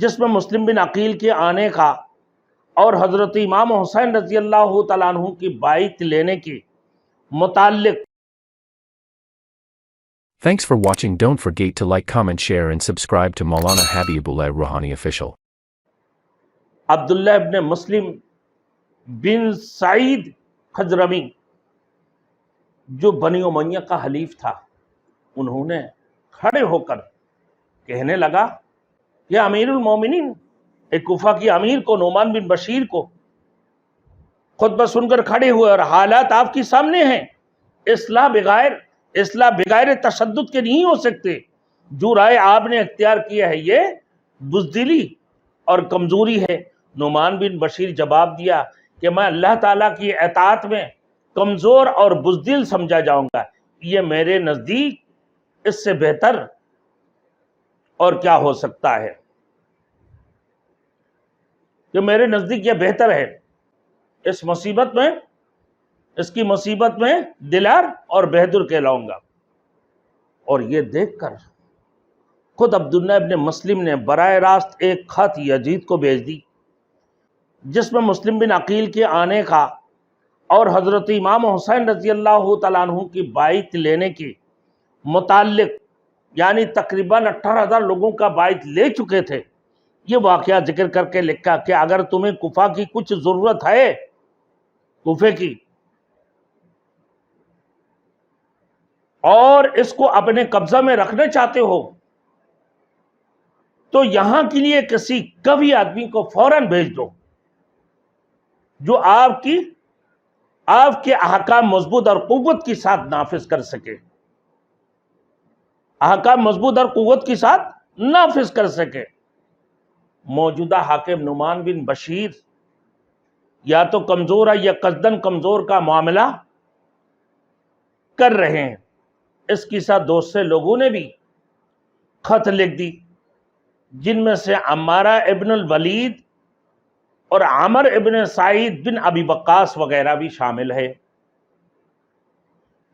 جس میں مسلم بن عقیل کے آنے کا اور حضرت امام حسین رضی اللہ تعالیٰ عنہ کی بائعت لینے کے متعلق. Thanks for watching. Don't forget to like, comment, share and subscribe to Maulana Habibullah Rohani official. عبداللہ ابن مسلم بن سعید خضرمی جو بنی امیہ کا حلیف تھا، انہوں نے کھڑے ہو کر کہنے لگا کہ امیر المومنین، ایک کوفہ کی امیر کو، نعمان بن بشیر کو خطبہ سن کر کھڑے ہوئے اور حالات آپ کے سامنے ہیں. اصلاح بغیر تشدد کے نہیں ہو سکتے. جو رائے آپ نے اختیار کیا ہے یہ بزدلی اور کمزوری ہے. نعمان بن بشیر جواب دیا کہ میں اللہ تعالیٰ کی اطاعت میں کمزور اور بزدل سمجھا جاؤں گا. یہ میرے نزدیک اس سے بہتر اور کیا ہو سکتا ہے؟ کہ میرے نزدیک یہ بہتر ہے. اس کی مصیبت میں دلار اور بہادر کہلاؤں گا. اور یہ دیکھ کر خود عبداللہ ابن مسلم نے براہ راست ایک خط یزید کو بھیج دی، جس میں مسلم بن عقیل کے آنے کا اور حضرت امام حسین رضی اللہ تعالیٰ عنہ کی بائعت لینے کے متعلق، یعنی تقریباً 18,000 لوگوں کا بائعت لے چکے تھے، یہ واقعہ ذکر کر کے لکھا کہ اگر تمہیں کوفہ کی کچھ ضرورت ہے، کوفے کی، اور اس کو اپنے قبضہ میں رکھنا چاہتے ہو تو یہاں کے لیے کسی قوی آدمی کو فوراً بھیج دو جو آپ کے احکام مضبوط اور قوت کے ساتھ نافذ کر سکے. احکام مضبوط اور قوت کے ساتھ نافذ کر سکے. موجودہ حاکم نعمان بن بشیر یا تو کمزور ہے یا قصداً کمزور کا معاملہ کر رہے ہیں. اس کے ساتھ دوسرے لوگوں نے بھی خط لکھ دی، جن میں سے عمارہ ابن الولید اور عمر ابن سعید بن ابی وقاص وغیرہ بھی شامل ہے.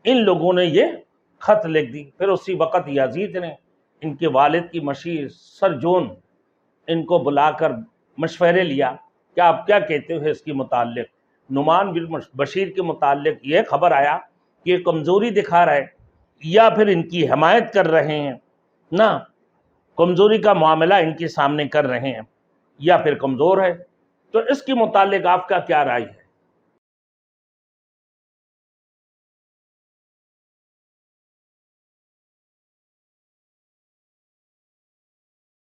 ان لوگوں نے یہ خط لکھ دی. پھر اسی وقت یزید نے ان کے والد کی مشیر سر جون ان کو بلا کر مشورے لیا کہ آپ کیا کہتے ہو اس کے متعلق. نعمان بن بشیر کے متعلق یہ خبر آیا کہ یہ کمزوری دکھا رہا ہے یا پھر ان کی حمایت کر رہے ہیں، نہ کمزوری کا معاملہ ان کے سامنے کر رہے ہیں یا پھر کمزور ہے. تو اس کے متعلق آپ کا کیا رائے ہے؟